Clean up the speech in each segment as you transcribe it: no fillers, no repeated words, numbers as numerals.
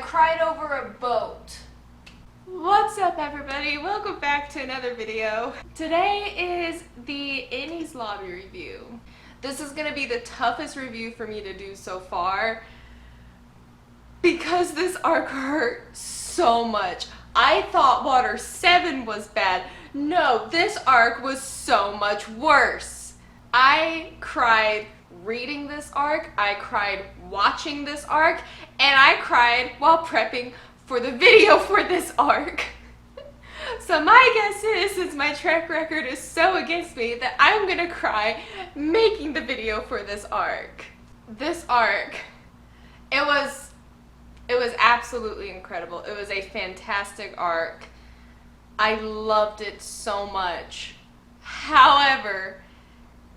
cried over a boat. What's up, everybody? Welcome back to another video. Today is the Enies lobby review. This is gonna be the toughest review for me to do so far because this arc hurt so much. I thought Water 7 was bad. No, this arc was so much worse. I cried reading this arc, I cried watching this arc, and I cried while prepping for the video for this arc. So my guess is, since my track record is so against me, that I'm gonna cry making the video for this arc. This arc, it was absolutely incredible. It was a fantastic arc. I loved it so much. However,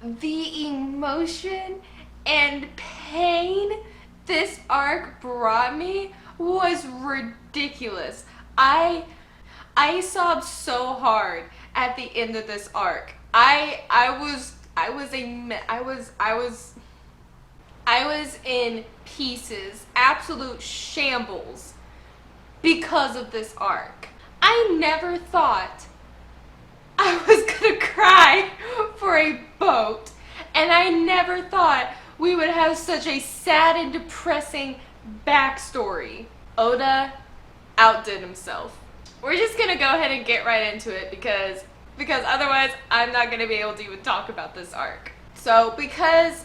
the emotion and pain this arc brought me was ridiculous. I sobbed so hard at the end of this arc. I was in pieces, absolute shambles because of this arc. I never thought I was gonna cry for a boat, and I never thought we would have such a sad and depressing backstory. Oda outdid himself. We're just gonna go ahead and get right into it because otherwise I'm not gonna be able to even talk about this arc. So because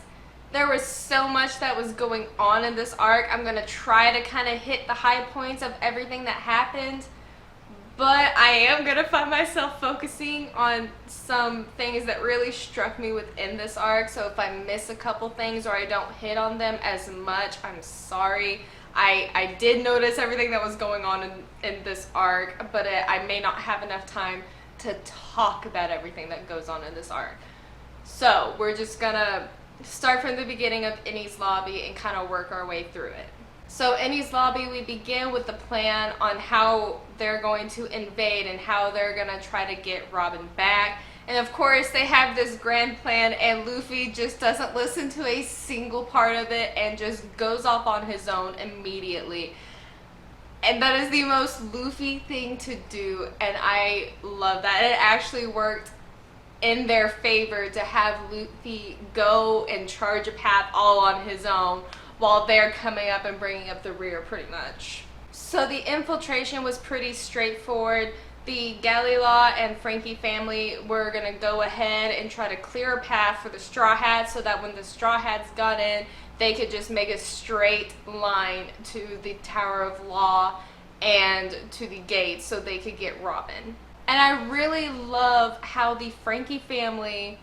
there was so much that was going on in this arc, I'm gonna try to kind of hit the high points of everything that happened, but I am gonna find myself focusing on some things that really struck me within this arc. So if I miss a couple things or I don't hit on them as much, I'm sorry. I did notice everything that was going on in this arc, but I may not have enough time to talk about everything that goes on in this arc. So we're just gonna start from the beginning of Enies Lobby and kind of work our way through it. So Enies Lobby, we begin with the plan on how they're going to invade and how they're gonna try to get Robin back. And of course they have this grand plan, and Luffy just doesn't listen to a single part of it and just goes off on his own immediately. And that is the most Luffy thing to do, and I love that. It actually worked in their favor to have Luffy go and charge a path all on his own while they're coming up and bringing up the rear pretty much. So the infiltration was pretty straightforward. The Galila and Frankie family were going to go ahead and try to clear a path for the Straw Hats so that when the Straw Hats got in, they could just make a straight line to the Tower of Law and to the gates so they could get Robin. And I really love how the Frankie family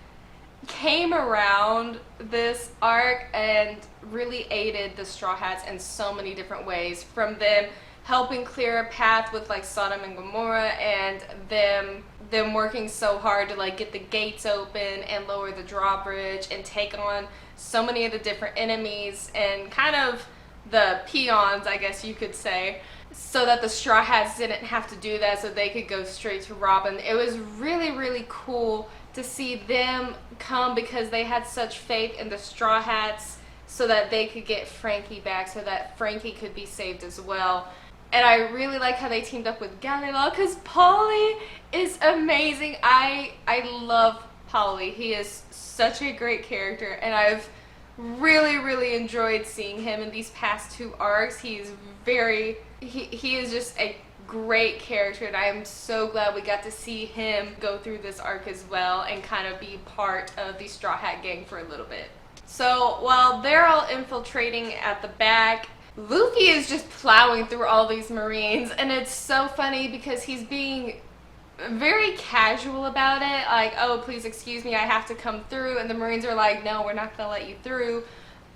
came around this arc and really aided the Straw Hats in so many different ways, from them helping clear a path with like Sodom and Gomorrah, and them working so hard to like get the gates open and lower the drawbridge and take on so many of the different enemies and kind of the peons, I guess you could say, so that the Straw Hats didn't have to do that, so they could go straight to Robin. It was really, really cool to see them come because they had such faith in the Straw Hats so that they could get Frankie back, so that Frankie could be saved as well. And I really like how they teamed up with Galila because Polly is amazing. I love Polly. He is such a great character, and I've really, really enjoyed seeing him in these past two arcs. He is just a great character, and I am so glad we got to see him go through this arc as well and kind of be part of the Straw Hat gang for a little bit. So while they're all infiltrating at the back, Luffy is just plowing through all these Marines, and it's so funny because he's being very casual about it, like, oh, please excuse me, I have to come through, and the Marines are like, no, we're not gonna let you through.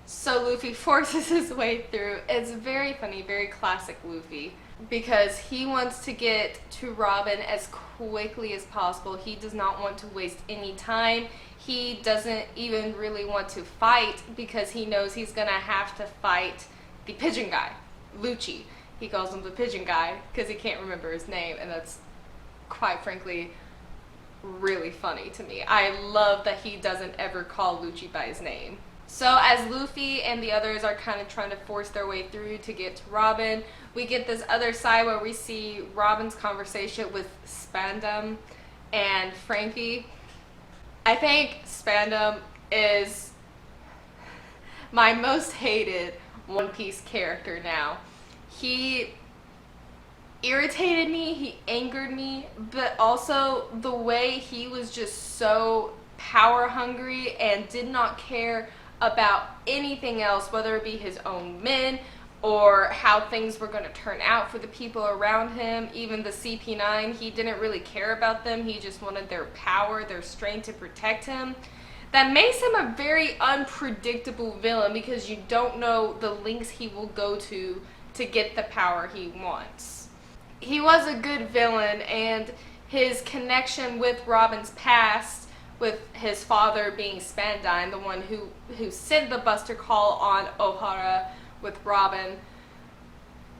So Luffy forces his way through. It's very funny, very classic Luffy, because he wants to get to Robin as quickly as possible. He does not want to waste any time. He doesn't even really want to fight because he knows he's gonna have to fight the pigeon guy, Lucci. He calls him the pigeon guy because he can't remember his name, and that's quite frankly really funny to me. I love that he doesn't ever call Lucci by his name. So as Luffy and the others are kind of trying to force their way through to get to Robin, we get this other side where we see Robin's conversation with Spandam and Frankie. I think Spandam is my most hated One Piece character now. He irritated me, he angered me, but also the way he was just so power hungry and did not care about anything else, whether it be his own men or how things were going to turn out for the people around him. Even the CP9, he didn't really care about them. He just wanted their power, their strength to protect him. That makes him a very unpredictable villain because you don't know the lengths he will go to get the power he wants. He was a good villain, and his connection with Robin's past, with his father being Spandine, the one who sent the Buster Call on Ohara with Robin,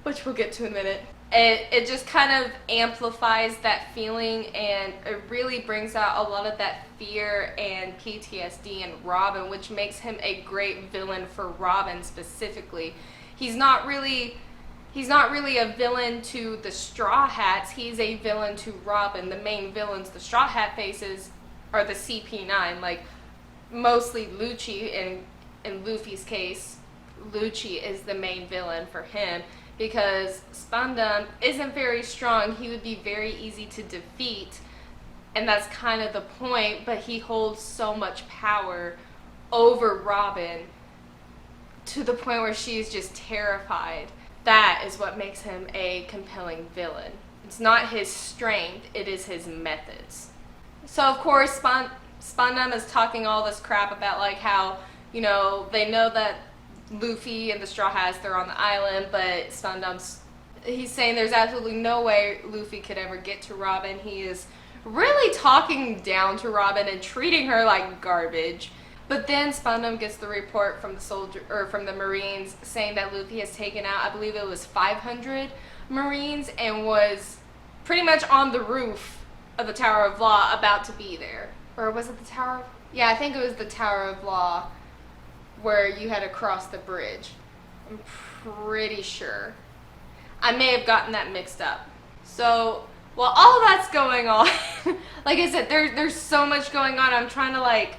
which we'll get to in a minute. It just kind of amplifies that feeling, and it really brings out a lot of that fear and PTSD in Robin, which makes him a great villain for Robin specifically. He's not really a villain to the Straw Hats. He's a villain to Robin. The main villains the Straw Hat faces are the CP9, like mostly Lucci. In Luffy's case, Lucci is the main villain for him because Spandam isn't very strong. He would be very easy to defeat, and that's kind of the point, but he holds so much power over Robin to the point where she's just terrified. That is what makes him a compelling villain. It's not his strength, it is his methods. So of course, Spandam is talking all this crap about like how, you know, they know that Luffy and the Straw Hats, they're on the island, but he's saying there's absolutely no way Luffy could ever get to Robin. He is really talking down to Robin and treating her like garbage. But then Spandam gets the report from the Marines saying that Luffy has taken out, I believe it was 500 Marines, and was pretty much on the roof of the Tower of Law about to be there. Or was it the Tower? Yeah, I think it was the Tower of Law where you had to cross the bridge. I'm pretty sure. I may have gotten that mixed up. So while all that's going on, like I said, there's so much going on. I'm trying to like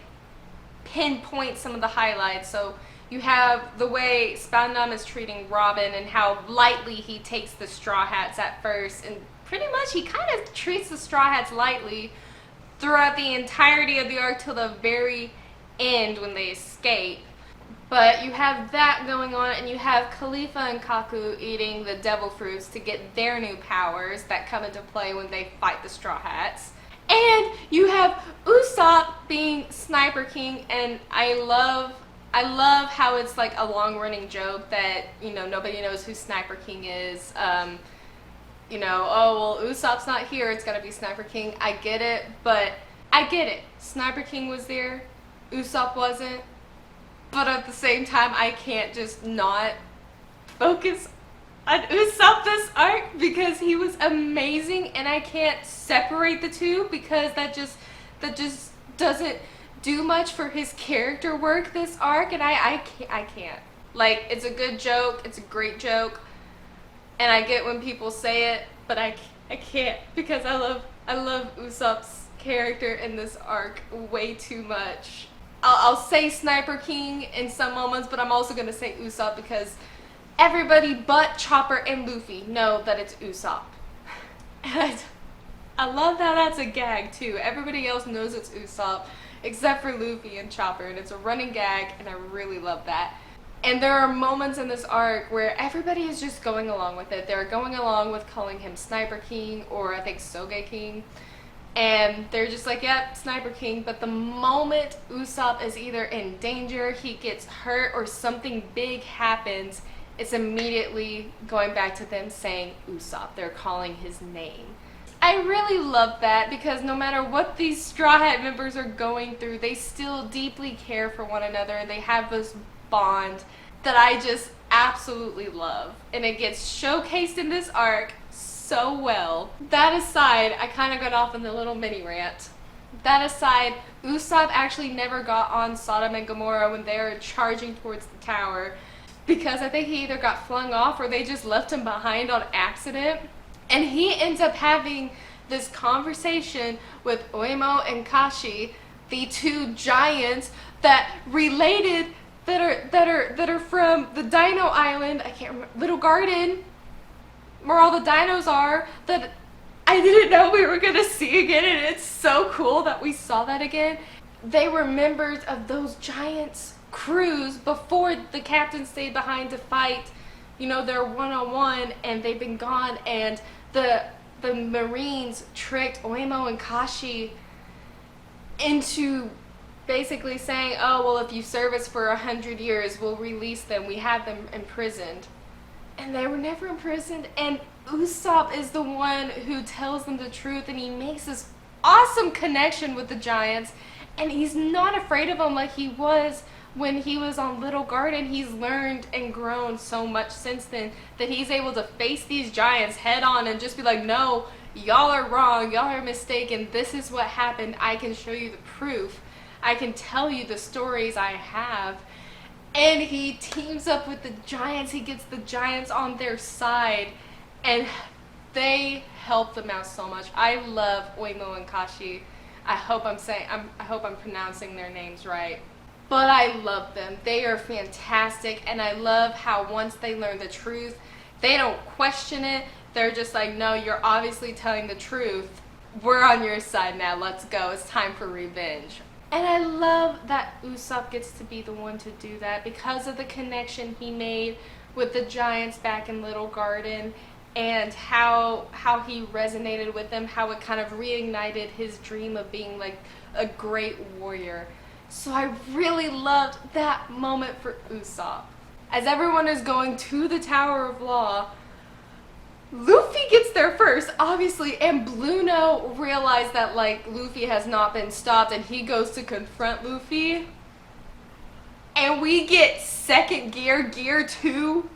pinpoint some of the highlights. So you have the way Spandam is treating Robin and how lightly he takes the Straw Hats at first, and pretty much he kind of treats the Straw Hats lightly throughout the entirety of the arc till the very end when they escape. But you have that going on, and you have Khalifa and Kaku eating the devil fruits to get their new powers that come into play when they fight the Straw Hats. And you have Usopp being Sniper King, and I love how it's like a long-running joke that, you know, nobody knows who Sniper King is. You know, oh, well, Usopp's not here, it's gotta be Sniper King. I get it, but I get it. Sniper King was there, Usopp wasn't. But at the same time, I can't just not focus on Usopp this arc because he was amazing, and I can't separate the two because that just doesn't do much for his character work this arc, and I can't. Like, it's a good joke, it's a great joke, and I get when people say it, but I can't because I love Usopp's character in this arc way too much. I'll say Sniper King in some moments, but I'm also going to say Usopp because everybody but Chopper and Luffy know that it's Usopp. And I love that that's a gag too. Everybody else knows it's Usopp except for Luffy and Chopper, and it's a running gag, and I really love that. And there are moments in this arc where everybody is just going along with it. They're going along with calling him Sniper King, or I think Soge King. And they're just like, yep, Sniper King. But the moment Usopp is either in danger, he gets hurt, or something big happens, it's immediately going back to them saying Usopp. They're calling his name. I really love that because no matter what these Straw Hat members are going through, they still deeply care for one another, and they have this bond that I just absolutely love. And it gets showcased in this arc so well. That aside, I kind of got off on the little mini rant, that aside, Usopp actually never got on Sodom and Gomorrah when they were charging towards the tower, because I think he either got flung off or they just left him behind on accident. And he ends up having this conversation with Oimo and Kashi, the two giants that related, that are from the Dino Island. I can't remember, Little Garden, where all the dinos are, that I didn't know we were gonna see again, and it's so cool that we saw that again. They were members of those giants' crews before the captain stayed behind to fight, you know, their one-on-one, and they've been gone, and the Marines tricked Oimo and Kashi into basically saying, oh, well, if you serve us for 100 years, we'll release them. We have them imprisoned. And they were never imprisoned, and Usopp is the one who tells them the truth, and he makes this awesome connection with the giants, and he's not afraid of them like he was when he was on Little Garden. He's learned and grown so much since then that he's able to face these giants head on and just be like, no, y'all are wrong, y'all are mistaken, this is what happened, I can show you the proof, I can tell you the stories I have. And he teams up with the giants, he gets the giants on their side, and they help them out so much. I love Oimo and Kashi. I hope I'm pronouncing their names right. But I love them. They are fantastic, and I love how once they learn the truth, they don't question it. They're just like, no, you're obviously telling the truth. We're on your side now. Let's go. It's time for revenge. And I love that Usopp gets to be the one to do that because of the connection he made with the giants back in Little Garden, and how he resonated with them, how it kind of reignited his dream of being like a great warrior. So I really loved that moment for Usopp. As everyone is going to the Tower of Law, Luffy gets there first, obviously, and Blueno realized that, like, Luffy has not been stopped, and he goes to confront Luffy. And we get second gear 2.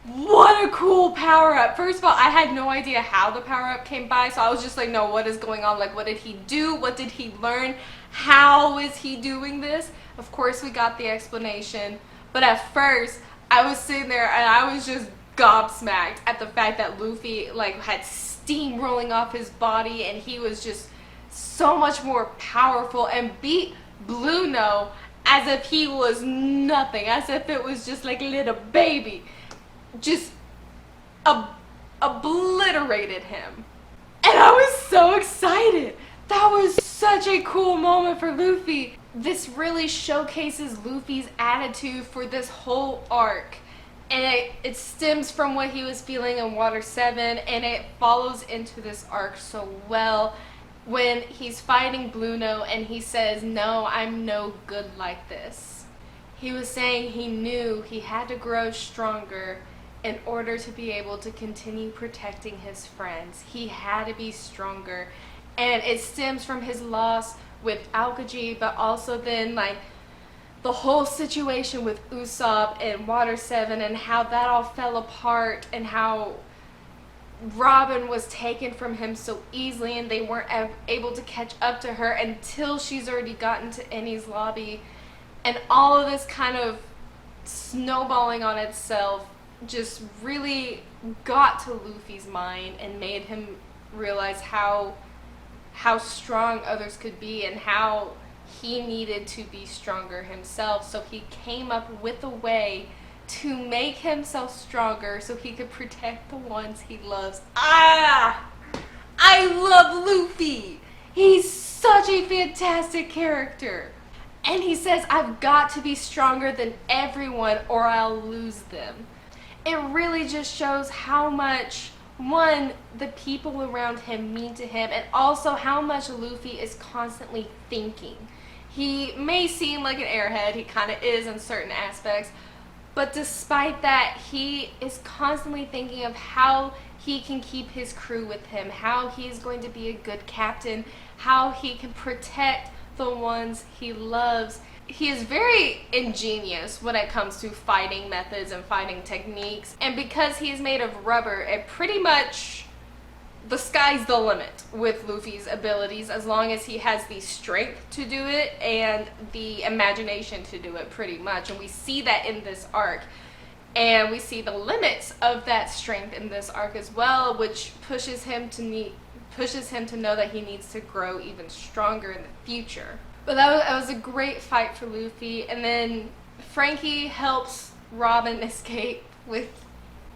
What a cool power-up. First of all, I had no idea how the power-up came by, so I was just like, no, what is going on? Like, what did he do? What did he learn? How is he doing this? Of course, we got the explanation, but at first, I was sitting there and I was just gobsmacked at the fact that Luffy like had steam rolling off his body, and he was just so much more powerful and beat Blueno as if he was nothing, as if it was just like a little baby. Just obliterated him. And I was so excited. That was such a cool moment for Luffy. This really showcases Luffy's attitude for this whole arc. And it stems from what he was feeling in Water 7, and it follows into this arc so well when he's fighting Blueno and he says, no, I'm no good like this. He was saying he knew he had to grow stronger in order to be able to continue protecting his friends. He had to be stronger. And it stems from his loss with Aokiji, but also then like the whole situation with Usopp and Water 7 and how that all fell apart, and how Robin was taken from him so easily and they weren't able to catch up to her until she's already gotten to Enies' lobby. And all of this kind of snowballing on itself just really got to Luffy's mind and made him realize how strong others could be and how he needed to be stronger himself. So he came up with a way to make himself stronger so he could protect the ones he loves. I love Luffy. He's such a fantastic character. And he says, I've got to be stronger than everyone or I'll lose them. It really just shows how much, one, the people around him mean to him, and also how much Luffy is constantly thinking. He may seem like an airhead, he kind of is in certain aspects, but despite that, he is constantly thinking of how he can keep his crew with him, how he is going to be a good captain, how he can protect the ones he loves. He is very ingenious when it comes to fighting methods and fighting techniques, and because he is made of rubber, it pretty much the sky's the limit with Luffy's abilities as long as he has the strength to do it and the imagination to do it, pretty much. And we see that in this arc. And we see the limits of that strength in this arc as well, which pushes him to know that he needs to grow even stronger in the future. But that was a great fight for Luffy. And then Frankie helps Robin escape with...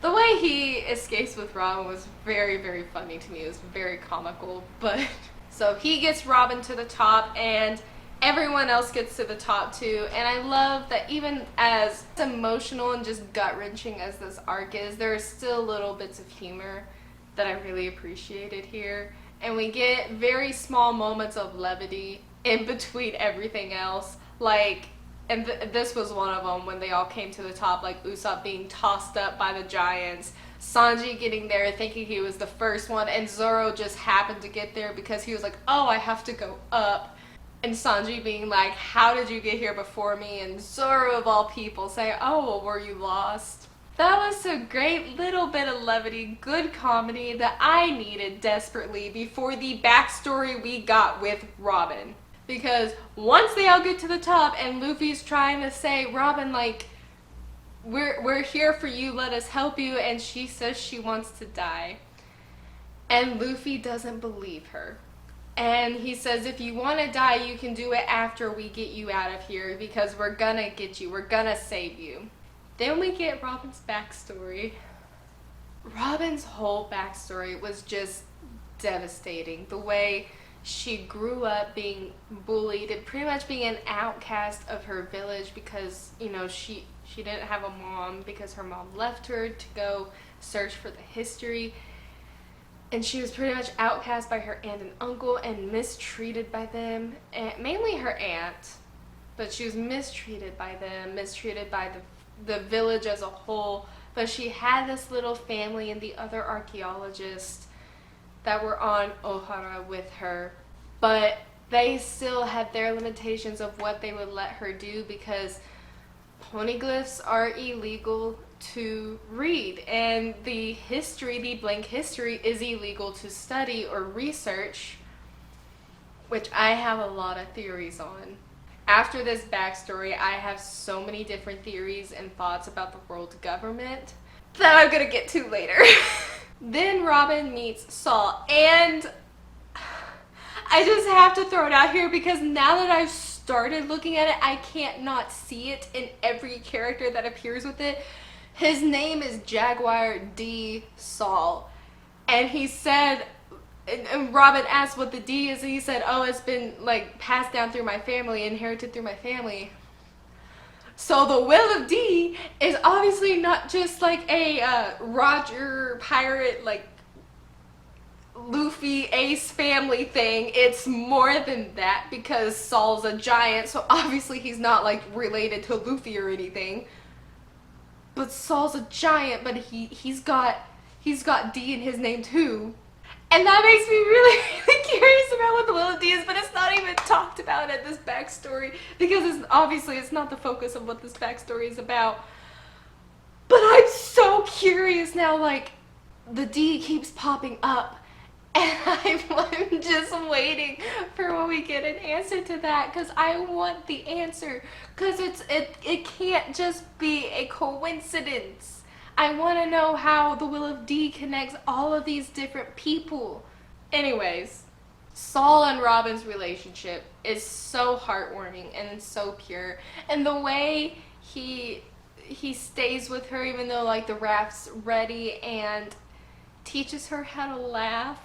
The way he escapes with Robin was very, very funny to me. It was very comical. But so he gets Robin to the top, and everyone else gets to the top too. And I love that even as emotional and just gut-wrenching as this arc is, there are still little bits of humor that I really appreciated here. And we get very small moments of levity in between everything else. Like, and this was one of them when they all came to the top, like Usopp being tossed up by the giants, Sanji getting there thinking he was the first one, and Zoro just happened to get there because he was like, oh, I have to go up. And Sanji being like, how did you get here before me? And Zoro, of all people, saying, oh, well, were you lost? That was a great little bit of levity, good comedy that I needed desperately before the backstory we got with Robin. Because once they all get to the top and Luffy's trying to say, Robin, like, we're here for you, let us help you, and she says she wants to die. And Luffy doesn't believe her. And he says, if you want to die, you can do it after we get you out of here, because we're gonna get you, we're gonna save you. Then we get Robin's backstory. Robin's whole backstory was just devastating. The way she grew up being bullied and pretty much being an outcast of her village because, you know, she didn't have a mom because her mom left her to go search for the history. And she was pretty much outcast by her aunt and uncle and mistreated by them, and mainly her aunt, but she was mistreated by them, mistreated by the village as a whole. But she had this little family and the other archaeologists that were on Ohara with her, but they still had their limitations of what they would let her do because poneglyphs are illegal to read, and the blank history is illegal to study or research, which I have a lot of theories on. After this backstory, I have so many different theories and thoughts about the world government that I'm gonna get to later. Then Robin meets Saul, and I just have to throw it out here because now that I've started looking at it, I can't not see it in every character that appears with it. His name is Jaguar D. Saul, and he said, and Robin asked what the D is, and he said, oh, it's been like passed down through my family, inherited through my family. So the Will of D is obviously not just like a Roger pirate, like Luffy Ace family thing. It's more than that because Saul's a giant, so obviously he's not like related to Luffy or anything. But Saul's a giant, but he's got D in his name too. And that makes me really, really curious about what the Will of D is, but it's not even talked about at this backstory because it's not the focus of what this backstory is about. But I'm so curious now, like, the D keeps popping up, and I'm just waiting for when we get an answer to that, because I want the answer, because it can't just be a coincidence. I want to know how the Will of D connects all of these different people. Anyways, Saul and Robin's relationship is so heartwarming and so pure. And the way he stays with her even though like the raft's ready and teaches her how to laugh.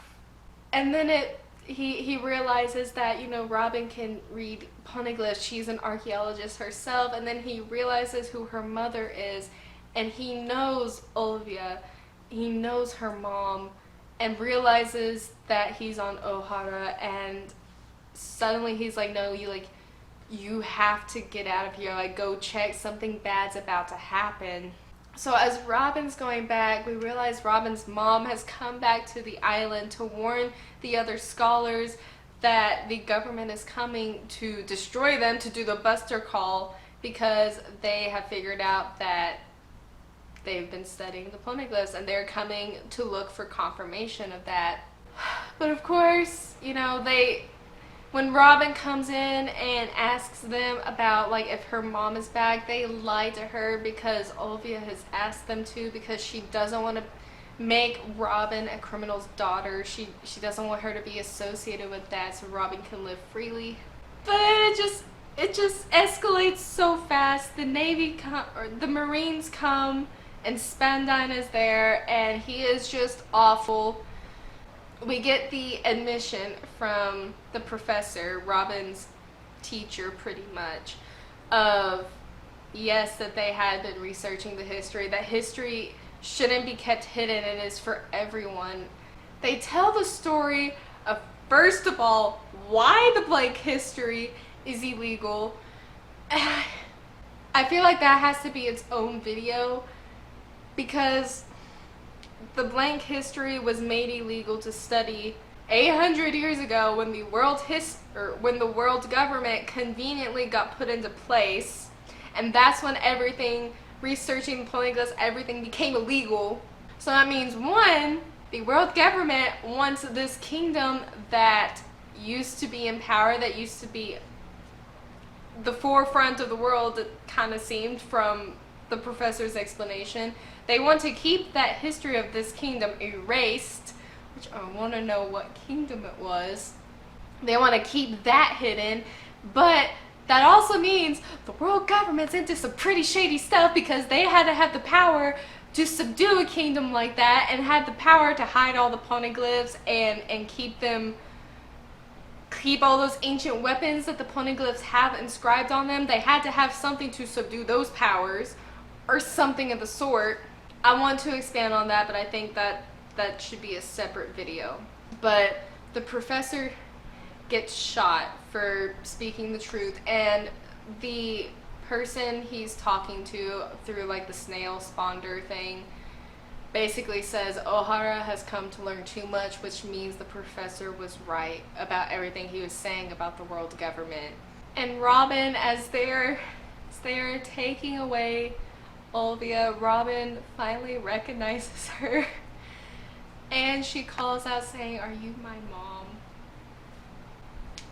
And then he realizes that, you know, Robin can read poneglyphs. She's an archaeologist herself. And then he realizes who her mother is. And he knows Olivia, he knows her mom, and realizes that he's on Ohara, and suddenly he's like, no, you have to get out of here, like, go check, something bad's about to happen. So as Robin's going back, we realize Robin's mom has come back to the island to warn the other scholars that the government is coming to destroy them, to do the Buster Call, because they have figured out that they've been studying the poneglyphs and they're coming to look for confirmation of that. But of course, you know, when Robin comes in and asks them about like if her mom is back, they lie to her because Olivia has asked them to, because she doesn't want to make Robin a criminal's daughter. She doesn't want her to be associated with that, so Robin can live freely. But it just escalates so fast. The the Marines come, and Spandine is there, and he is just awful. We get the admission from the professor, Robin's teacher, pretty much, of yes, that they had been researching the history, that history shouldn't be kept hidden, it is for everyone. They tell the story of, first of all, why the blank history is illegal. I feel like that has to be its own video, because the blank history was made illegal to study 800 years ago when the world government conveniently got put into place, and that's when researching polyglyphs, everything became illegal. So that means, one, the world government wants this kingdom that used to be in power, that used to be the forefront of the world, it kind of seemed from the professor's explanation. They want to keep that history of this kingdom erased, which I want to know what kingdom it was. They want to keep that hidden, but that also means the world government's into some pretty shady stuff, because they had to have the power to subdue a kingdom like that, and had the power to hide all the poneglyphs and keep all those ancient weapons that the poneglyphs have inscribed on them. They had to have something to subdue those powers, or something of the sort. I want to expand on that, but I think that should be a separate video. But the professor gets shot for speaking the truth, and the person he's talking to through like the snail spawner thing basically says O'Hara has come to learn too much, which means the professor was right about everything he was saying about the world government. And Robin, as they're taking away Olivia, Robin finally recognizes her, and she calls out saying, "Are you my mom?"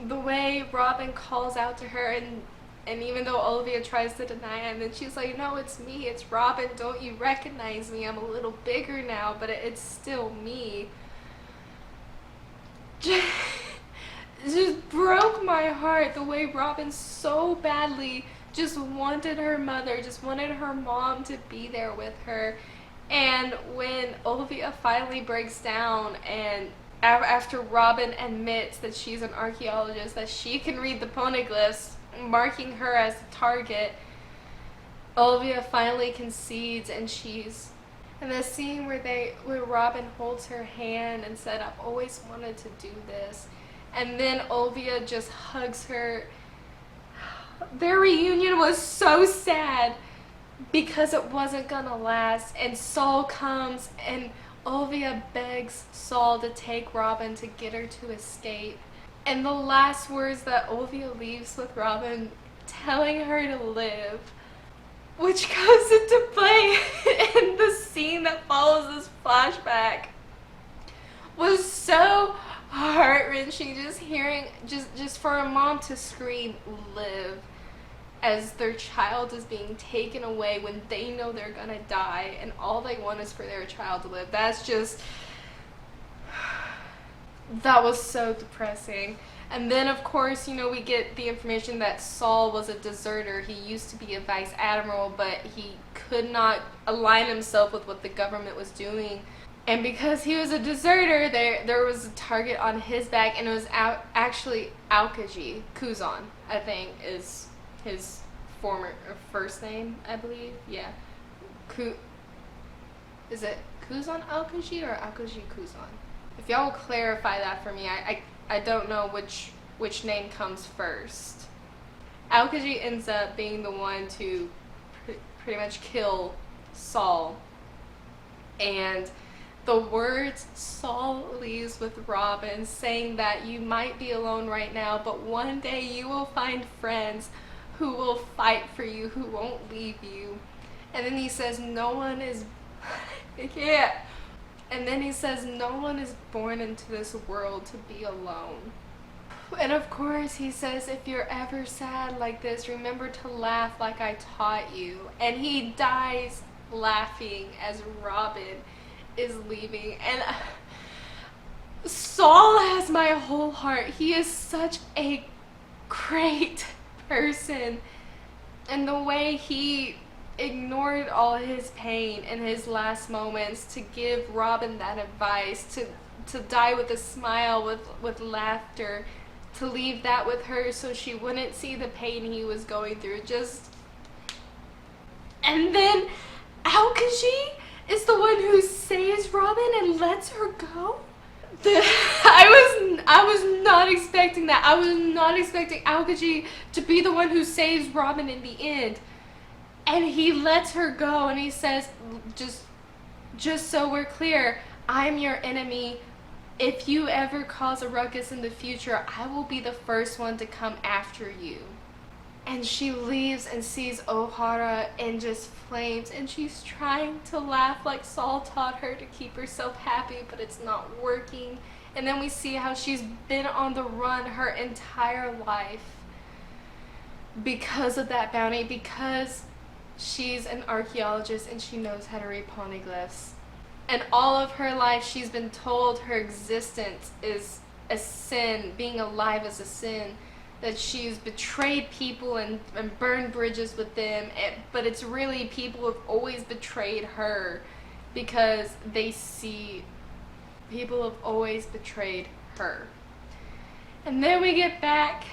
The way Robin calls out to her, and even though Olivia tries to deny it, and then she's like, "No, it's me, it's Robin, don't you recognize me? I'm a little bigger now, but it's still me." Just broke my heart, the way Robin so badly just wanted her mother, just wanted her mom to be there with her. And when Olivia finally breaks down, and after Robin admits that she's an archaeologist, that she can read the poneglyphs, marking her as the target, Olivia finally concedes, and the scene where Robin holds her hand and said, "I've always wanted to do this," and then Olivia just hugs her. Their reunion was so sad because it wasn't gonna last, and Saul comes, and Olivia begs Saul to take Robin to get her to escape. And the last words that Olivia leaves with Robin, telling her to live, which comes into play in the scene that follows this flashback, was so heart-wrenching. Just hearing, just for a mom to scream "live" as their child is being taken away when they know they're gonna die, and all they want is for their child to live. That was so depressing. And then, of course, you know, we get the information that Saul was a deserter. He used to be a vice admiral, but he could not align himself with what the government was doing. And because he was a deserter, there was a target on his back, and it was actually Alkaji. Kuzan, I think, is his first name, I believe. Yeah. Is it Kuzan Alkaji or Alkaji Kuzan? If y'all will clarify that for me, I don't know which name comes first. Alkaji ends up being the one to pretty much kill Saul. And the words Saul leaves with Robin, saying that you might be alone right now, but one day you will find friends who will fight for you, who won't leave you. And then he says, no one is... I can't. And then he says, no one is born into this world to be alone. And of course he says, if you're ever sad like this, remember to laugh like I taught you. And he dies laughing as Robin is leaving. And Saul has my whole heart. He is such a great person. And the way he ignored all his pain in his last moments to give Robin that advice, to die with a smile, with laughter, to leave that with her so she wouldn't see the pain he was going through. And then Aokiji is the one who saves Robin and lets her go. I was not expecting that. I was not expecting Aokiji to be the one who saves Robin in the end. And he lets her go and he says, just so we're clear, I'm your enemy. If you ever cause a ruckus in the future, I will be the first one to come after you. And she leaves and sees Ohara in just flames, and she's trying to laugh like Saul taught her to keep herself happy, but it's not working. And then we see how she's been on the run her entire life because of that bounty, because she's an archaeologist and she knows how to read poneglyphs. And all of her life she's been told her existence is a sin, being alive is a sin, that she's betrayed people and burned bridges with them, but it's really people have always betrayed her because they see people have always betrayed her. And then we get back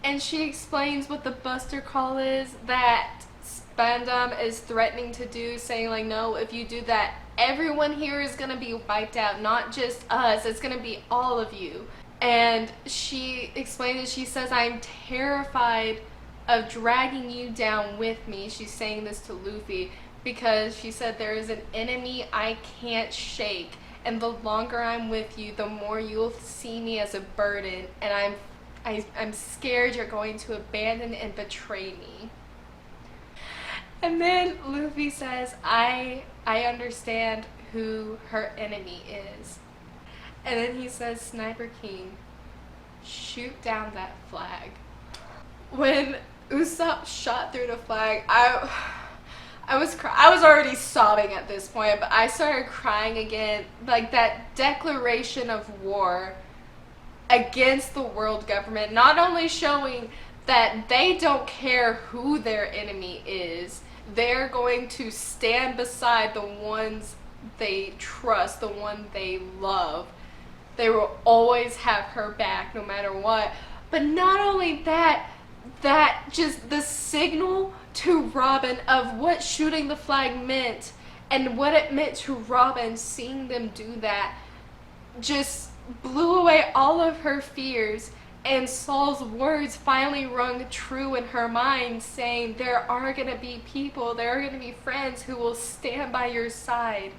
and she explains what the Buster Call is that Spandam is threatening to do, saying like, no, if you do that, everyone here is gonna be wiped out, not just us, it's gonna be all of you. And she explains it, she says, I'm terrified of dragging you down with me. She's saying this to Luffy because she said there is an enemy I can't shake, and the longer I'm with you, the more you'll see me as a burden, and I'm scared you're going to abandon and betray me. And then Luffy says, I understand who her enemy is. And then he says, Sniper King, shoot down that flag. When Usopp shot through the flag, I was already sobbing at this point, but I started crying again. Like that declaration of war against the world government, not only showing that they don't care who their enemy is, they're going to stand beside the ones they trust, the one they love. They will always have her back no matter what. But not only that, just the signal to Robin of what shooting the flag meant and what it meant to Robin, seeing them do that, just blew away all of her fears. And Saul's words finally rung true in her mind, saying there are going to be people, there are going to be friends who will stand by your side,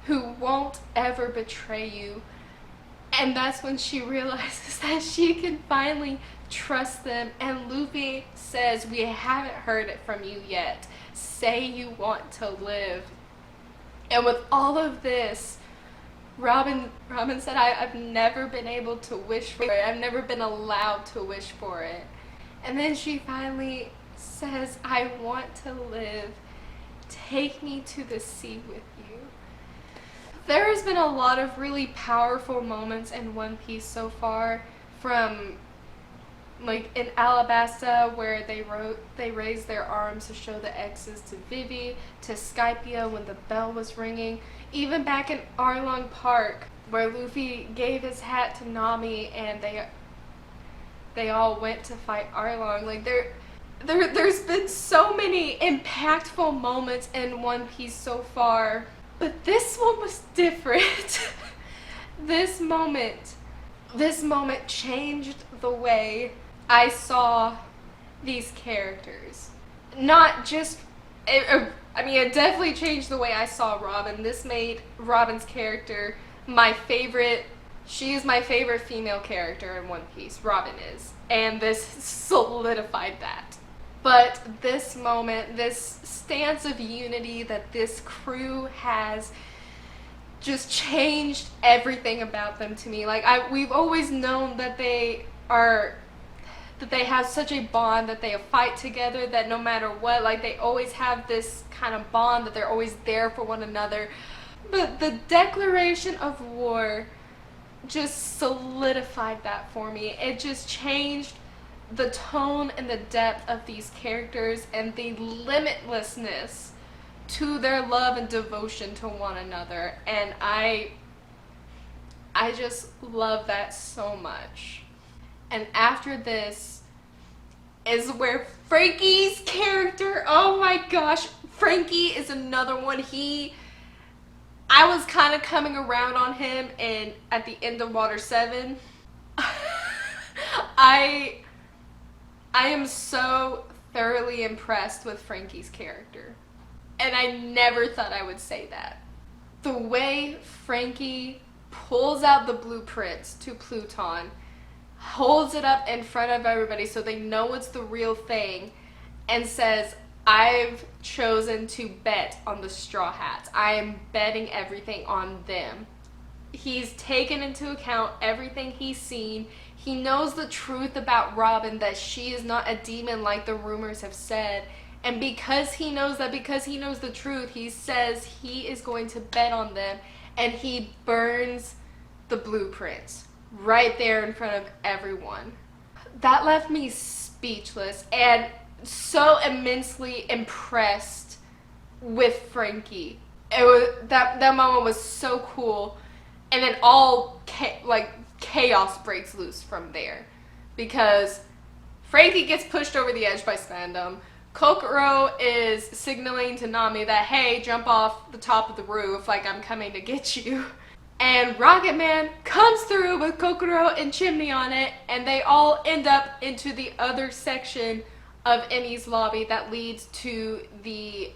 who won't ever betray you. And that's when she realizes that she can finally trust them. And Luffy says, we haven't heard it from you yet. Say you want to live. And with all of this, Robin said, I've never been able to wish for it. I've never been allowed to wish for it. And then she finally says, I want to live. Take me to the sea with you. There has been a lot of really powerful moments in One Piece so far, from like in Alabasta where they raised their arms to show the X's to Vivi, to Skypia when the bell was ringing, even back in Arlong Park where Luffy gave his hat to Nami and they all went to fight Arlong. Like there's been so many impactful moments in One Piece so far. But this one was different. This moment changed the way I saw these characters. Not just, it definitely changed the way I saw Robin. This made Robin's character my favorite. She is my favorite female character in One Piece. Robin is. And this solidified that. But this moment, this stance of unity that this crew has, just changed everything about them to me. Like we've always known that they have such a bond, that they fight together, that no matter what, like they always have this kind of bond, that they're always there for one another. But the declaration of war just solidified that for me. It just changed the tone and the depth of these characters and the limitlessness to their love and devotion to one another. And I just love that so much. And after this is where Frankie's character, oh my gosh, Frankie is another one. I was kind of coming around on him, and at the end of Water 7, I am so thoroughly impressed with Frankie's character. And I never thought I would say that. The way Frankie pulls out the blueprints to Pluton, holds it up in front of everybody so they know it's the real thing, and says, I've chosen to bet on the Straw Hats. I am betting everything on them. He's taken into account everything he's seen. He knows the truth about Robin, that she is not a demon like the rumors have said. And because he knows that, because he knows the truth, he says he is going to bet on them, and he burns the blueprints right there in front of everyone. That left me speechless and so immensely impressed with Frankie. It was that moment was so cool, and then all chaos breaks loose from there, because Frankie gets pushed over the edge by Spandam. Kokoro is signaling to Nami that, hey, jump off the top of the roof, like I'm coming to get you. And Rocket Man comes through with Kokoro and Chimney on it, and they all end up into the other section of Enies lobby that leads to the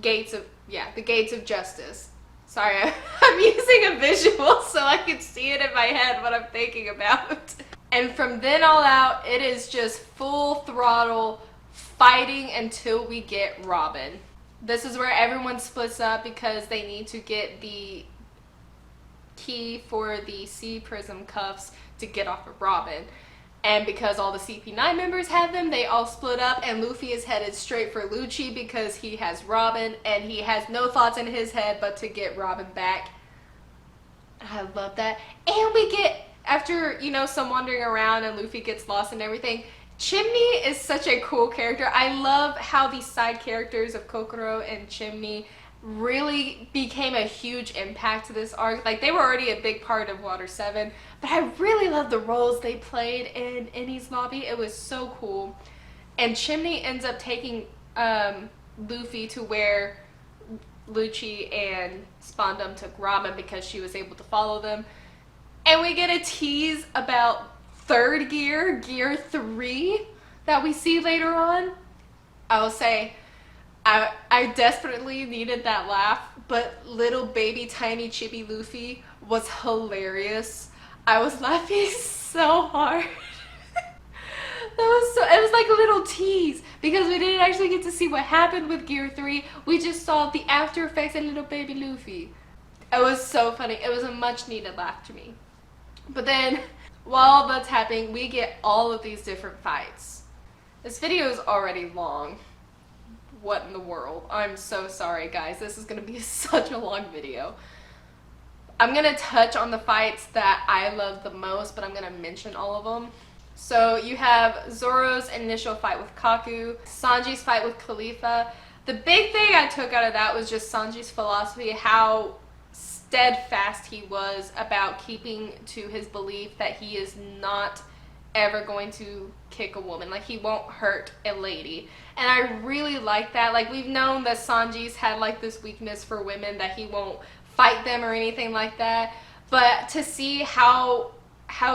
gates of justice. Sorry, I'm using a visual so I can see it in my head what I'm thinking about. And from then all out, it is just full throttle fighting until we get Robin. This is where everyone splits up because they need to get the key for the C Prism cuffs to get off of Robin. And because all the CP9 members have them, they all split up, and Luffy is headed straight for Lucci because he has Robin, and he has no thoughts in his head but to get Robin back. I love that. And we get, after, some wandering around and Luffy gets lost and everything, Chimney is such a cool character. I love how the side characters of Kokoro and Chimney really became a huge impact to this arc. Like, they were already a big part of Water 7, but I really love the roles they played in Enies lobby. It was so cool. And Chimney ends up taking Luffy to where Lucci and Spandam took Robin because she was able to follow them. And we get a tease about third gear, gear 3, that we see later on. I will say, I desperately needed that laugh, but little baby tiny chibi Luffy was hilarious. I was laughing so hard. It was like a little tease, because we didn't actually get to see what happened with Gear 3. We just saw the after effects and little baby Luffy. It was so funny. It was a much needed laugh to me. But then, while that's happening, we get all of these different fights. This video is already long. What in the world? I'm so sorry, guys. This is going to be such a long video. I'm going to touch on the fights that I love the most, but I'm going to mention all of them. So you have Zoro's initial fight with Kaku, Sanji's fight with Khalifa. The big thing I took out of that was just Sanji's philosophy, how steadfast he was about keeping to his belief that he is not ever going to kick a woman. Like, he won't hurt a lady. And I really like that. Like, we've known that Sanji's had like this weakness for women, that he won't fight them or anything like that. But to see how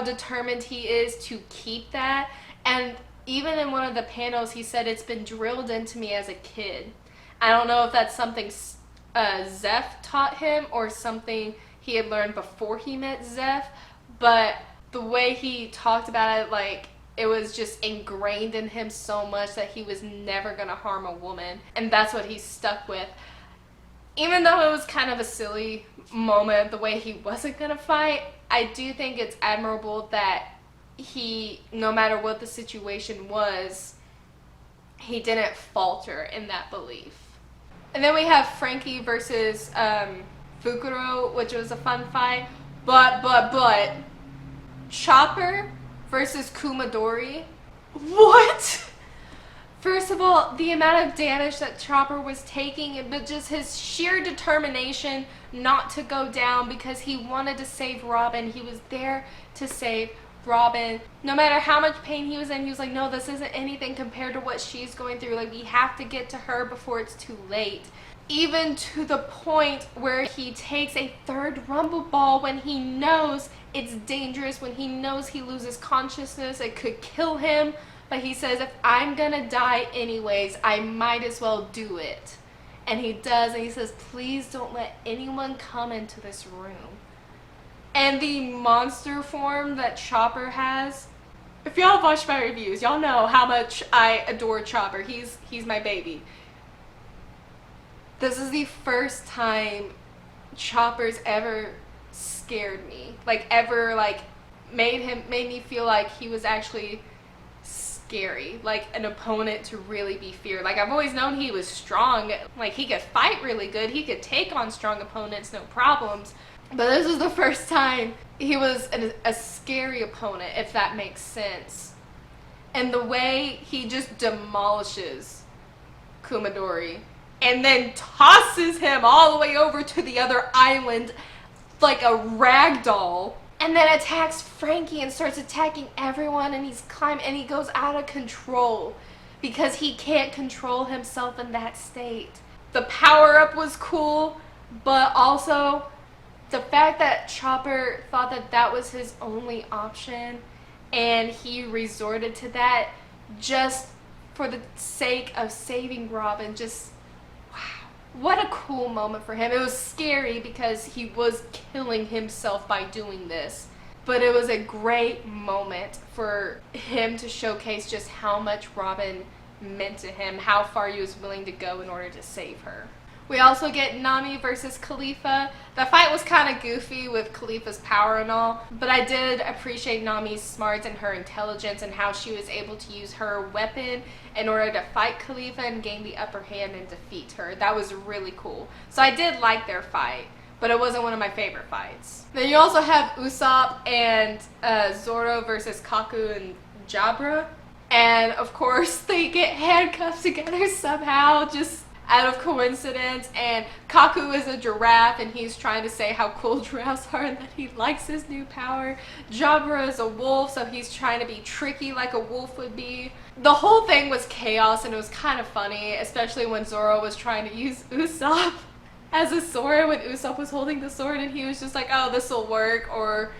determined he is to keep that, and even in one of the panels he said, it's been drilled into me as a kid. I don't know if that's something Zeph taught him or something he had learned before he met Zeph, but the way he talked about it, like, it was just ingrained in him so much that he was never gonna harm a woman, and that's what he's stuck with. Even though it was kind of a silly moment, the way he wasn't gonna fight, I do think it's admirable that he, no matter what the situation was, he didn't falter in that belief. And then we have Frankie versus Fukuro, which was a fun fight. But, Chopper versus Kumadori. What? First of all, the amount of damage that Chopper was taking, but just his sheer determination not to go down because he wanted to save Robin. He was there to save Robin. No matter how much pain he was in, he was like, no, this isn't anything compared to what she's going through. Like, we have to get to her before it's too late. Even to the point where he takes a third rumble ball when he knows it's dangerous, when he knows he loses consciousness, it could kill him. But he says, if I'm gonna die anyways, I might as well do it. And he does, and he says, please don't let anyone come into this room. And the monster form that Chopper has, if y'all have watched my reviews, y'all know how much I adore Chopper. He's my baby. This is the first time Chopper's ever scared me. Like, ever, like, made me feel like he was actually scary, like an opponent to really be feared. Like, I've always known he was strong, like he could fight really good, he could take on strong opponents, no problems, but this was the first time he was a scary opponent, if that makes sense. And the way he just demolishes Kumadori and then tosses him all the way over to the other island like a rag doll. And then attacks Frankie and starts attacking everyone, and he's climbing, and he goes out of control because he can't control himself in that state. The power-up was cool, but also the fact that Chopper thought that that was his only option and he resorted to that just for the sake of saving Robin. Just what a cool moment for him. It was scary because he was killing himself by doing this. But it was a great moment for him to showcase just how much Robin meant to him, how far he was willing to go in order to save her. We also get Nami versus Khalifa. The fight was kind of goofy with Khalifa's power and all, but I did appreciate Nami's smarts and her intelligence and how she was able to use her weapon in order to fight Khalifa and gain the upper hand and defeat her. That was really cool. So I did like their fight, but it wasn't one of my favorite fights. Then you also have Usopp and Zoro versus Kaku and Jabra. And of course they get handcuffed together somehow, just out of coincidence, and Kaku is a giraffe and he's trying to say how cool giraffes are and that he likes his new power. Jabra is a wolf, so he's trying to be tricky like a wolf would be. The whole thing was chaos and it was kind of funny, especially when Zoro was trying to use Usopp as a sword, when Usopp was holding the sword and he was just like, oh, this will work. Or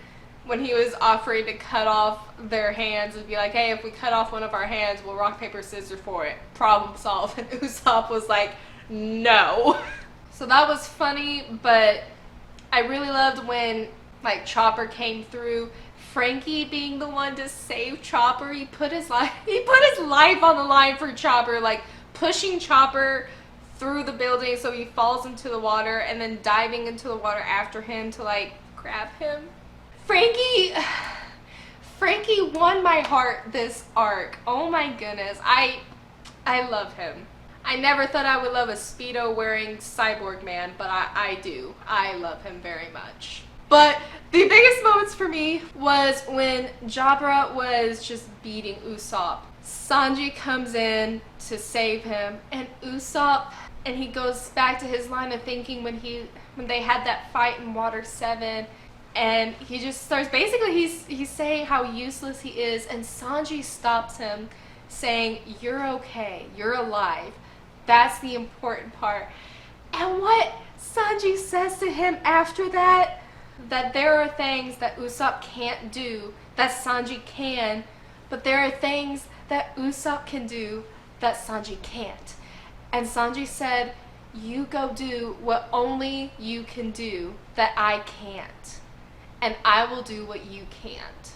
when he was offering to cut off their hands and be like, hey, if we cut off one of our hands, we'll rock, paper, scissors for it. Problem solved. And Usopp was like, no. So that was funny, but I really loved when, like, Chopper came through. Frankie being the one to save Chopper. He put his life on the line for Chopper, like pushing Chopper through the building so he falls into the water and then diving into the water after him to, like, grab him. Frankie won my heart this arc. Oh my goodness. I love him. I never thought I would love a Speedo wearing cyborg man, but I do. I love him very much. But the biggest moments for me was when Jabra was just beating Usopp. Sanji comes in to save him, and Usopp, and he goes back to his line of thinking when they had that fight in Water 7. And he just starts, basically he's saying how useless he is, and Sanji stops him saying, you're okay, you're alive. That's the important part. And what Sanji says to him after that there are things that Usopp can't do that Sanji can, but there are things that Usopp can do that Sanji can't. And Sanji said, you go do what only you can do that I can't. And I will do what you can't.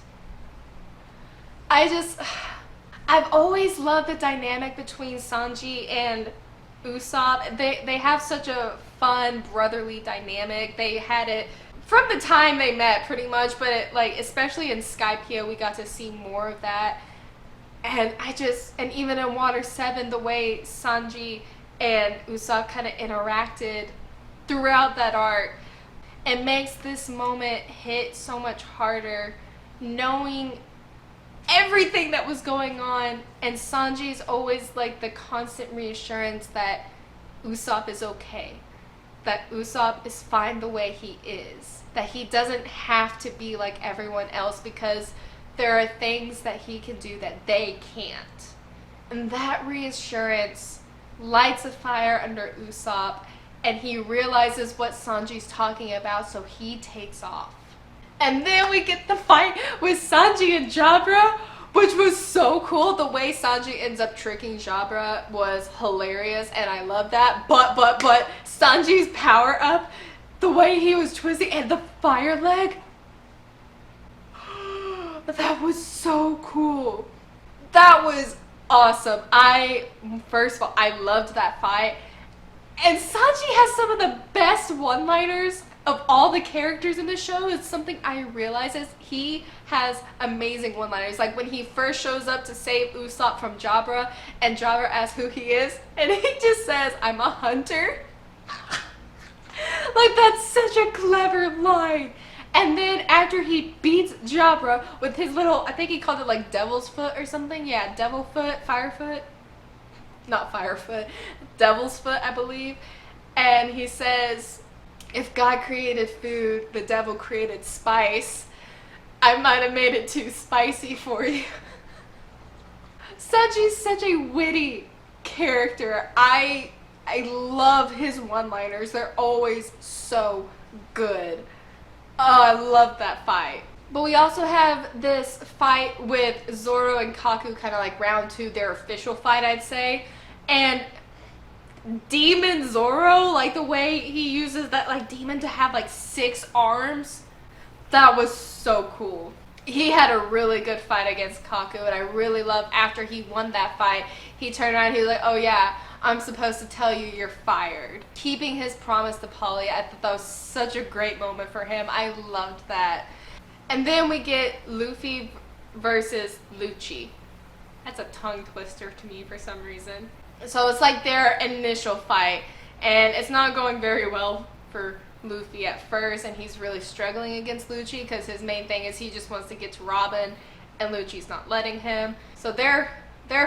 I've always loved the dynamic between Sanji and Usopp. They have such a fun brotherly dynamic. They had it from the time they met pretty much, but like especially in Skypiea we got to see more of that. And and even in Water 7, the way Sanji and Usopp kind of interacted throughout that arc, it makes this moment hit so much harder, knowing everything that was going on, and Sanji's always like the constant reassurance that Usopp is okay, that Usopp is fine the way he is, that he doesn't have to be like everyone else because there are things that he can do that they can't. And that reassurance lights a fire under Usopp, and he realizes what Sanji's talking about, so he takes off. And then we get the fight with Sanji and Jabra, which was so cool. The way Sanji ends up tricking Jabra was hilarious, and I love that. But Sanji's power up, the way he was twisting, and the fire leg, that was so cool. That was awesome. First of all, I loved that fight. And Sanji has some of the best one-liners of all the characters in the show. It's something I realize is he has amazing one-liners. Like when he first shows up to save Usopp from Jabra, and Jabra asks who he is, and he just says, "I'm a hunter." Like, that's such a clever line. And then after he beats Jabra with his little, I think he called it like devil's foot or something. Yeah, devil foot, fire foot. Not fire foot, devil's foot, I believe. And he says, "If God created food, the devil created spice. I might have made it too spicy for you." Sanji's such a witty character. I love his one-liners. They're always so good. Oh, I love that fight. But we also have this fight with Zoro and Kaku, kind of like round 2, their official fight, I'd say. And Demon Zoro, like the way he uses that like demon to have like 6 arms, that was so cool. He had a really good fight against Kaku, and I really love after he won that fight, he turned around and he was like, "Oh yeah, I'm supposed to tell you you're fired." Keeping his promise to Polly, I thought that was such a great moment for him. I loved that. And then we get Luffy versus Lucci. That's a tongue twister to me for some reason. So it's like their initial fight, and it's not going very well for Luffy at first, and he's really struggling against Lucci because his main thing is he just wants to get to Robin, and Lucci's not letting him. So they're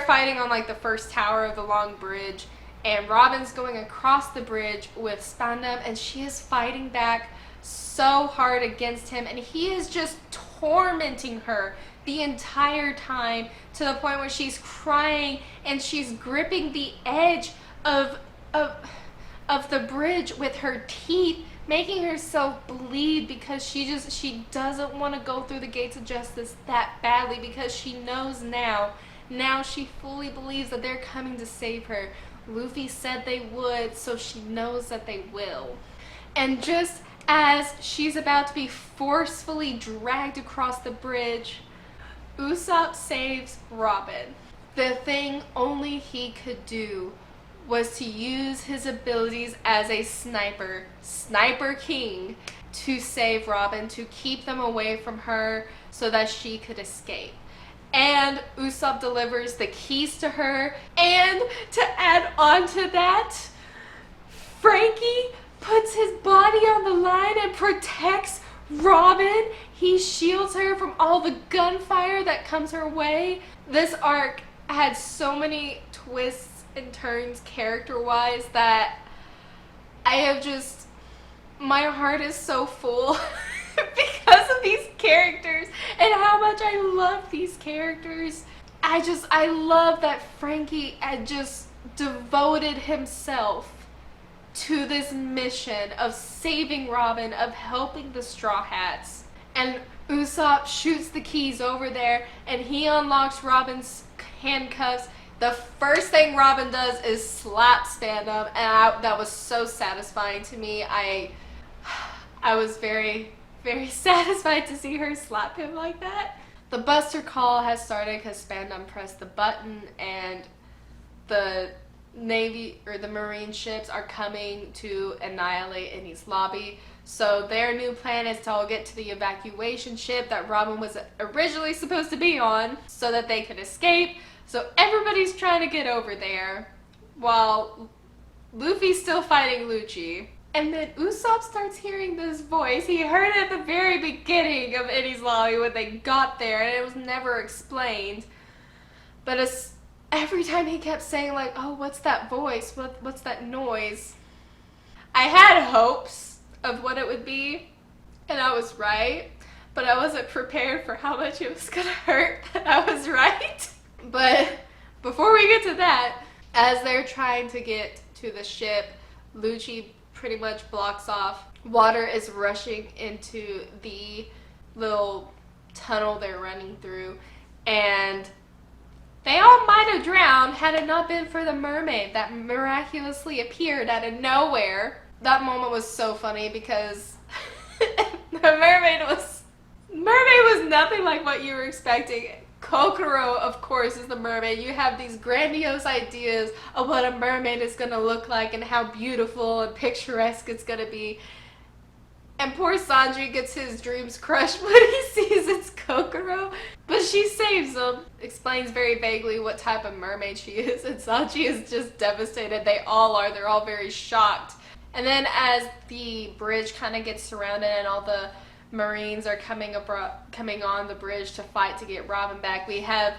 fighting on like the first tower of the long bridge, and Robin's going across the bridge with Spandam, and she is fighting back so hard against him, and he is just tormenting her the entire time, to the point where she's crying and she's gripping the edge of the bridge with her teeth, making herself bleed because she doesn't want to go through the gates of justice that badly, because she knows now she fully believes that they're coming to save her. Luffy said they would, so she knows that they will. And just as she's about to be forcefully dragged across the bridge, Usopp saves Robin. The thing only he could do was to use his abilities as a sniper king, to save Robin, to keep them away from her so that she could escape. And Usopp delivers the keys to her, and to add on to that, Frankie puts his body on the line and protects Robin. He shields her from all the gunfire that comes her way. This arc had so many twists and turns character-wise that my heart is so full because of these characters and how much I love these characters. I love that Frankie had just devoted himself to this mission of saving Robin, of helping the Straw Hats. And Usopp shoots the keys over there, and he unlocks Robin's handcuffs. The first thing Robin does is slap Spandam, and that was so satisfying to me. I was very, very satisfied to see her slap him like that. The Buster Call has started because Spandam pressed the button, and the Navy or the Marine ships are coming to annihilate Enies lobby. So their new plan is to all get to the evacuation ship that Robin was originally supposed to be on so that they could escape. So everybody's trying to get over there while Luffy's still fighting Lucci. And then Usopp starts hearing this voice. He heard it at the very beginning of Enies lobby when they got there, and it was never explained. But every time he kept saying like, oh, what's that voice? What's that noise? I had hopes of what it would be, and I was right, but I wasn't prepared for how much it was gonna hurt that I was right. But before we get to that, as they're trying to get to the ship, Lucci pretty much blocks off. Water is rushing into the little tunnel they're running through, and they all might have drowned had it not been for the mermaid that miraculously appeared out of nowhere. That moment was so funny because the mermaid was nothing like what you were expecting. Kokoro, of course, is the mermaid. You have these grandiose ideas of what a mermaid is going to look like and how beautiful and picturesque it's going to be. And poor Sanji gets his dreams crushed when he sees it's Kokoro. But she saves him, explains very vaguely what type of mermaid she is, and Sanji is just devastated. They all are. They're all very shocked. And then as the bridge kind of gets surrounded and all the Marines are coming on the bridge to fight to get Robin back, we have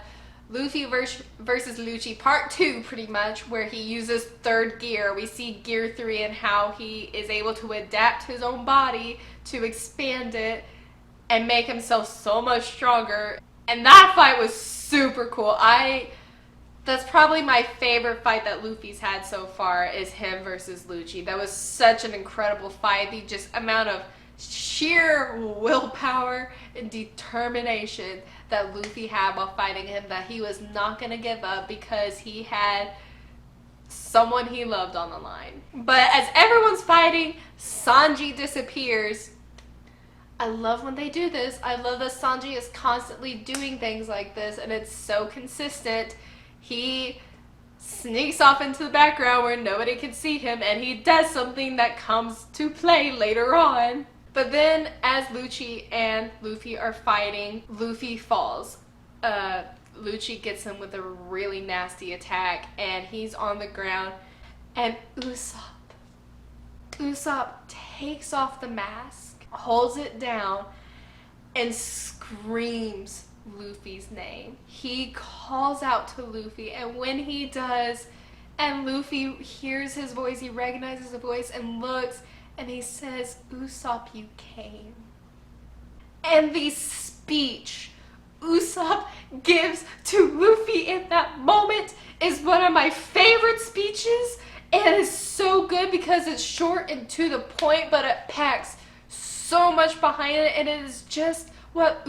Luffy versus Lucci part 2 pretty much, where he uses third gear. We see gear 3 and how he is able to adapt his own body to expand it and make himself so much stronger. And that fight was super cool. That's probably my favorite fight that Luffy's had so far, is him versus Lucci. That was such an incredible fight. The just amount of sheer willpower and determination that Luffy had while fighting him, that he was not going to give up because he had someone he loved on the line. But as everyone's fighting, Sanji disappears. I love when they do this. I love that Sanji is constantly doing things like this, and it's so consistent. He sneaks off into the background where nobody can see him, and he does something that comes to play later on. But then, as Lucci and Luffy are fighting, Luffy falls. Lucci gets him with a really nasty attack, and he's on the ground. And Usopp takes off the mask, holds it down, and screams Luffy's name. He calls out to Luffy, and when he does, and Luffy hears his voice, he recognizes the voice and looks, and he says, Usopp, you came. And the speech Usopp gives to Luffy in that moment is one of my favorite speeches, and it is so good because it's short and to the point, but it packs so much behind it, and it is just what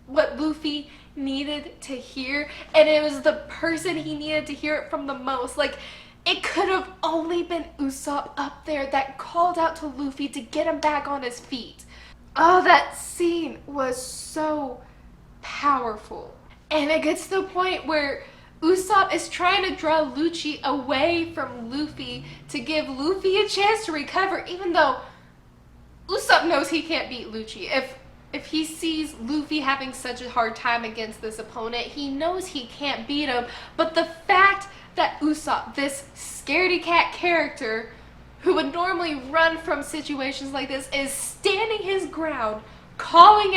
Luffy needed to hear, and it was the person he needed to hear it from the most. Like, it could have only been Usopp up there that called out to Luffy to get him back on his feet. Oh, that scene was so powerful. And it gets to the point where Usopp is trying to draw Lucci away from Luffy to give Luffy a chance to recover, even though Usopp knows he can't beat Lucci. If he sees Luffy having such a hard time against this opponent, he knows he can't beat him. But the fact that Usopp, this scaredy cat character who would normally run from situations like this, is standing his ground, calling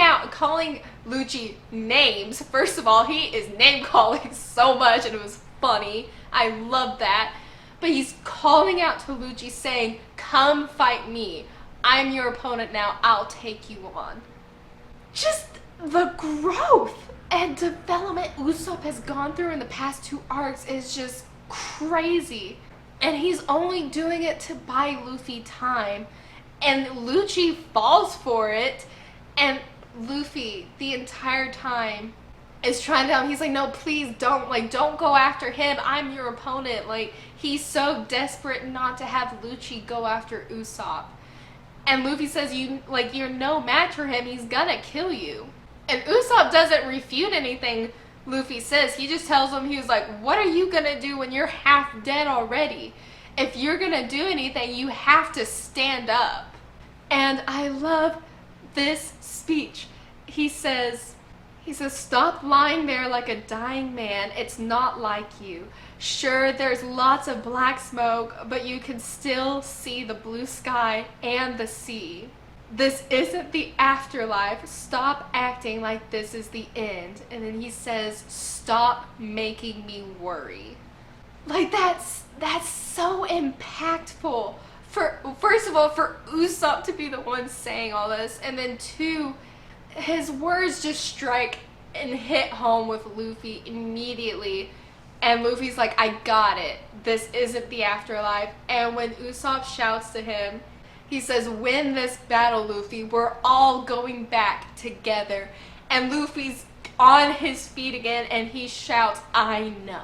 Lucci names. First of all, he is name calling so much, and it was funny. I love that. But he's calling out to Lucci saying, come fight me. I'm your opponent now. I'll take you on. Just the growth and development Usopp has gone through in the past 2 arcs is just crazy. And he's only doing it to buy Luffy time. And Lucci falls for it. And Luffy, the entire time, is trying to tell him, he's like, no, please don't go after him. I'm your opponent. Like, he's so desperate not to have Lucci go after Usopp. And Luffy says, you're no match for him. He's gonna kill you. And Usopp doesn't refute anything Luffy says. He just tells him, he was like, what are you gonna do when you're half dead already? If you're gonna do anything, you have to stand up. And I love this speech. He says, stop lying there like a dying man. It's not like you. Sure, there's lots of black smoke, but you can still see the blue sky and the sea. This isn't the afterlife. Stop acting like this is the end. And then he says, stop making me worry. Like, that's so impactful. First of all, for Usopp to be the one saying all this, and then two, his words just strike and hit home with Luffy immediately. And Luffy's like, I got it. This isn't the afterlife. And when Usopp shouts to him, he says, win this battle, Luffy. We're all going back together. And Luffy's on his feet again, and he shouts, I know.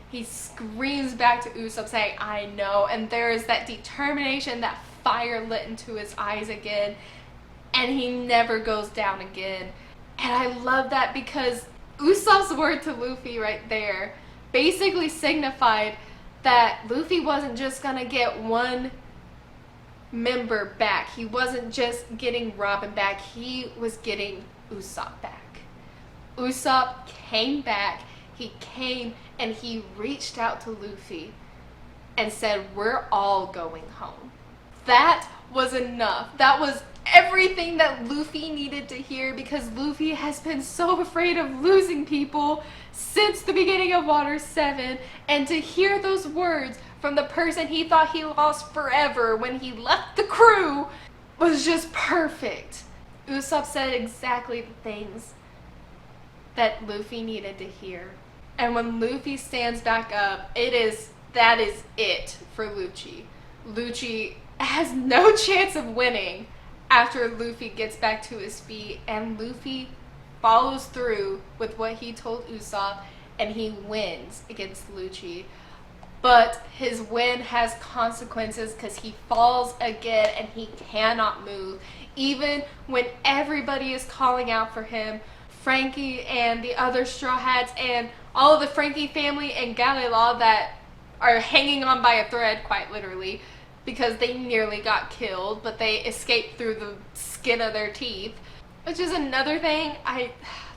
He screams back to Usopp saying, I know. And there is that determination, that fire lit into his eyes again. And he never goes down again. And I love that because Usopp's word to Luffy right there basically signified that Luffy wasn't just gonna get one member back. He wasn't just getting Robin back. He was getting Usopp back. Usopp came back. He came and he reached out to Luffy and said, we're all going home. That was enough. That was everything that Luffy needed to hear, because Luffy has been so afraid of losing people since the beginning of Water 7, and to hear those words from the person he thought he lost forever when he left the crew was just perfect. Usopp said exactly the things that Luffy needed to hear. And when Luffy stands back up, that is it for Lucci. Lucci has no chance of winning after Luffy gets back to his feet, and Luffy follows through with what he told Usopp, and he wins against Lucci. But his win has consequences because he falls again and he cannot move. Even when everybody is calling out for him, Frankie and the other Straw Hats and all of the Frankie family and Galileo that are hanging on by a thread, quite literally, because they nearly got killed, but they escaped through the skin of their teeth. Which is another thing,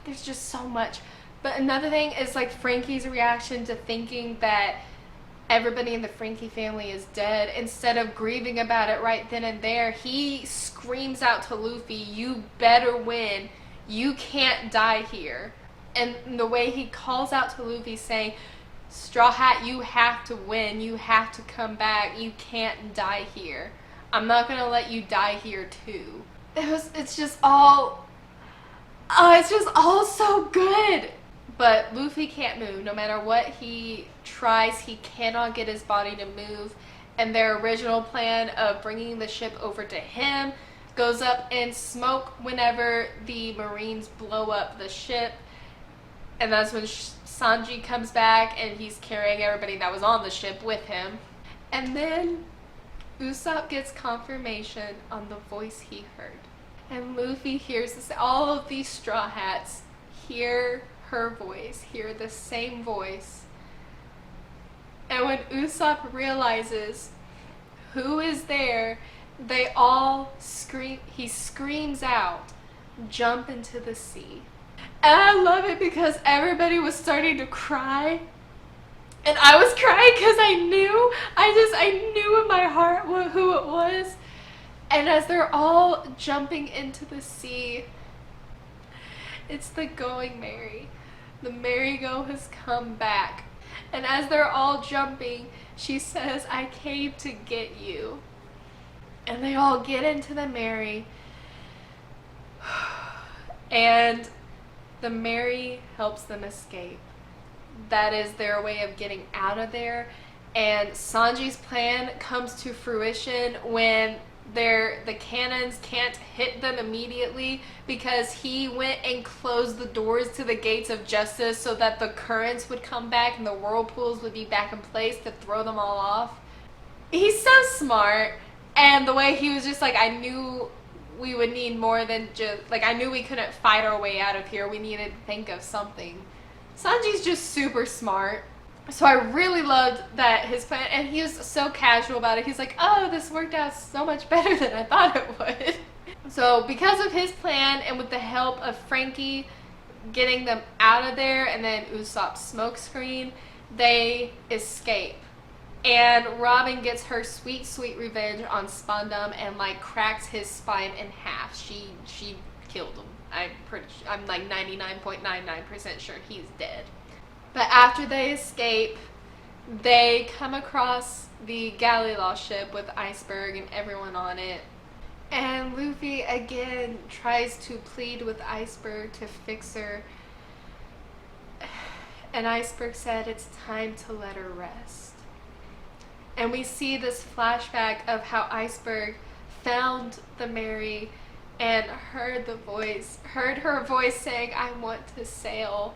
there's just so much. But another thing is like Frankie's reaction to thinking that everybody in the Frankie family is dead. Instead of grieving about it right then and there, he screams out to Luffy, you better win. You can't die here. And the way he calls out to Luffy saying, Straw Hat, you have to win. You have to come back. You can't die here. I'm not gonna let you die here too. It's just all so good. But Luffy can't move. No matter what he tries, he cannot get his body to move. And their original plan of bringing the ship over to him goes up in smoke whenever the Marines blow up the ship. And that's when Sanji comes back and he's carrying everybody that was on the ship with him. And then Usopp gets confirmation on the voice he heard. And Luffy hears this. All of these Straw Hats hear her voice, hear the same voice. And when Usopp realizes who is there, they all scream. He screams out, jump into the sea. And I love it because everybody was starting to cry. And I was crying because I knew in my heart who it was. And as they're all jumping into the sea, it's the Going Merry. The merry-go has come back. And as they're all jumping, she says, I came to get you. And they all get into the merry. And the merry helps them escape. That is their way of getting out of there. And Sanji's plan comes to fruition when the cannons can't hit them immediately, because he went and closed the doors to the gates of justice so that the currents would come back and the whirlpools would be back in place to throw them all off. He's so smart. And the way he was just like, I knew we would need more than just, like, I knew we couldn't fight our way out of here. We needed to think of something Sanji's just super smart. So I really loved that his plan, and he was so casual about it. He's like, oh, this worked out so much better than I thought it would. So because of his plan and with the help of Frankie getting them out of there and then Usopp's smokescreen, they escape. And Robin gets her sweet, sweet revenge on Spandam and like cracks his spine in half. She killed him. I'm like 99.99% sure he's dead. But after they escape, they come across the Galileo ship with Iceberg and everyone on it. And Luffy again tries to plead with Iceberg to fix her. And Iceberg said it's time to let her rest. And we see this flashback of how Iceberg found the Mary and heard her voice saying, I want to sail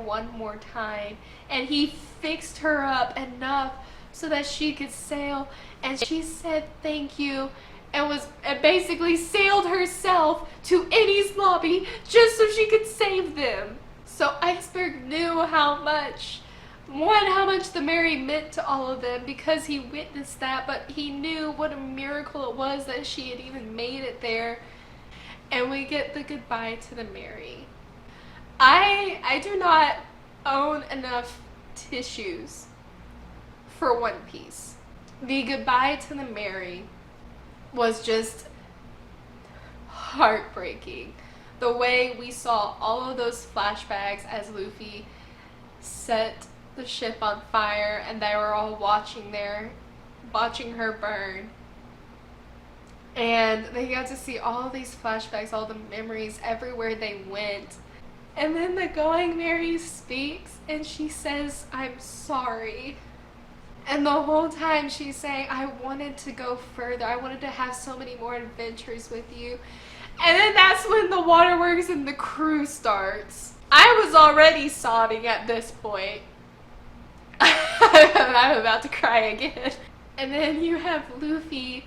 one more time. And he fixed her up enough so that she could sail, and she said thank you and basically sailed herself to Enies lobby just so she could save them. So Iceberg knew how much the Mary meant to all of them because he witnessed that, but he knew what a miracle it was that she had even made it there. And we get the goodbye to the Mary. I do not own enough tissues for One Piece. The goodbye to the Mary was just heartbreaking. The way we saw all of those flashbacks as Luffy set the ship on fire and they were all watching her burn. And they got to see all these flashbacks, all the memories everywhere they went. And then the Going Mary speaks and she says, I'm sorry. And the whole time she's saying, I wanted to go further. I wanted to have so many more adventures with you. And then that's when the waterworks and the crew starts. I was already sobbing at this point. I'm about to cry again. And then you have Luffy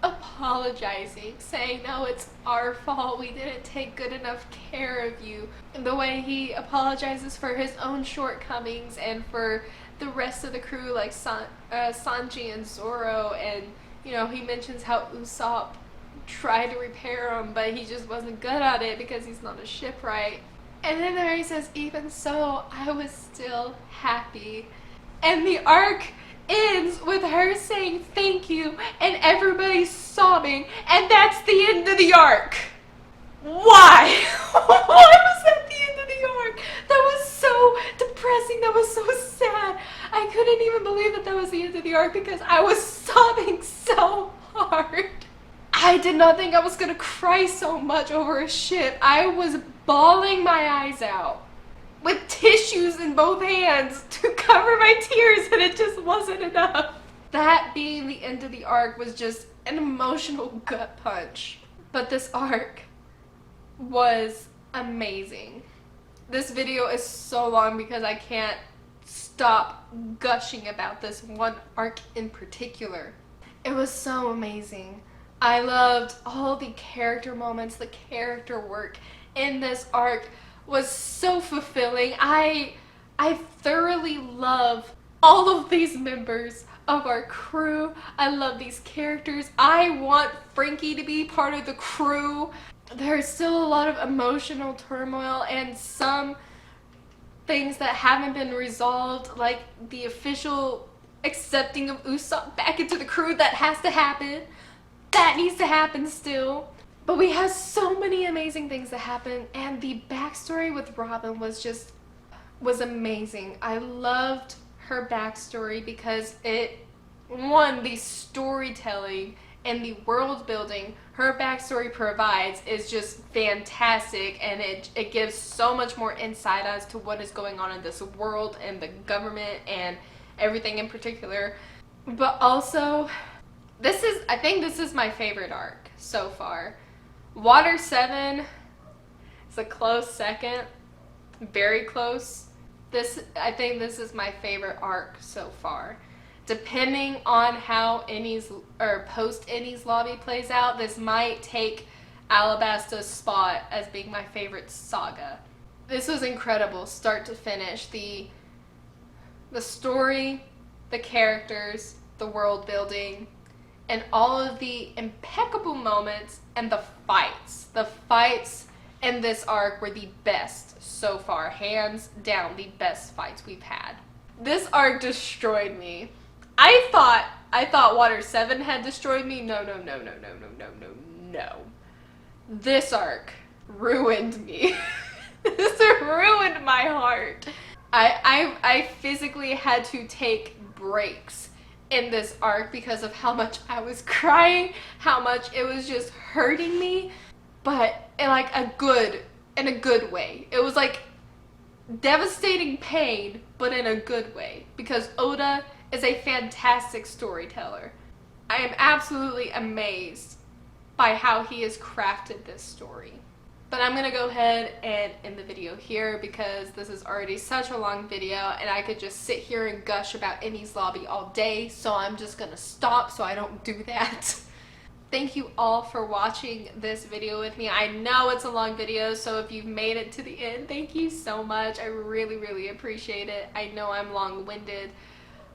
apologizing, saying, no, it's our fault. We didn't take good enough care of you. And the way he apologizes for his own shortcomings and for the rest of the crew, like Sanji and Zoro, and he mentions how Usopp tried to repair him, but he just wasn't good at it because he's not a shipwright. And then there he says, even so, I was still happy. And the arc ends with her saying thank you and everybody's sobbing, and that's the end of the arc. Why? Why was that the end of the arc? That was so depressing. That was so sad. I couldn't even believe that was the end of the arc because I was sobbing so hard. I did not think I was gonna cry so much over a ship. I was bawling my eyes out with tissues in both hands to cover my tears, and it just wasn't enough. That being the end of the arc was just an emotional gut punch. But this arc was amazing. This video is so long because I can't stop gushing about this one arc in particular. It was so amazing. I loved all the character moments, the character work in this arc was so fulfilling. I thoroughly love all of these members of our crew. I love these characters. I want Frankie to be part of the crew. There's still a lot of emotional turmoil and some things that haven't been resolved, like the official accepting of Usopp back into the crew. That has to happen. That needs to happen still. But we have so many amazing things that happen, and the backstory with Robin was amazing. I loved her backstory because the storytelling and the world building her backstory provides is just fantastic, and it gives so much more insight as to what is going on in this world and the government and everything in particular. But also, I think this is my favorite arc so far. Water 7 is a close second, very close. I think this is my favorite arc so far. Depending on how Enies or post Enies lobby plays out, this might take Alabasta's spot as being my favorite saga. This was incredible, start to finish. The story, the characters, the world building, and all of the impeccable moments and the fights. The fights in this arc were the best so far, hands down the best fights we've had. This arc destroyed me. I thought Water 7 had destroyed me. No. This arc ruined me. This ruined my heart. I physically had to take breaks in this arc because of how much I was crying, how much it was just hurting me, but in like a good way. It was like devastating pain, but in a good way, because Oda is a fantastic storyteller. I am absolutely amazed by how he has crafted this story. But I'm gonna go ahead and end the video here because this is already such a long video and I could just sit here and gush about Enies Lobby all day, so I'm just gonna stop so I don't do that. Thank you all for watching this video with me. I know it's a long video, so if you've made it to the end, thank you so much. I really appreciate it. I know I'm long-winded,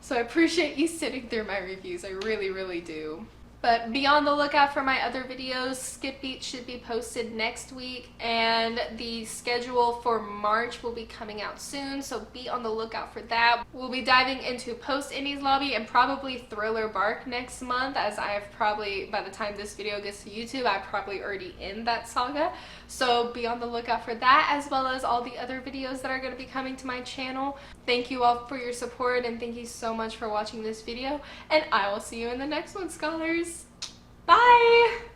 so I appreciate you sitting through my reviews. I really do. But be on the lookout for my other videos. Skip Beat should be posted next week, and the schedule for March will be coming out soon, so be on the lookout for that. We'll be diving into post Enies Lobby and probably Thriller Bark next month, as I have probably, by the time this video gets to YouTube, I've probably already in that saga. So be on the lookout for that, as well as all the other videos that are going to be coming to my channel. Thank you all for your support, and thank you so much for watching this video, and I will see you in the next one, scholars. Bye!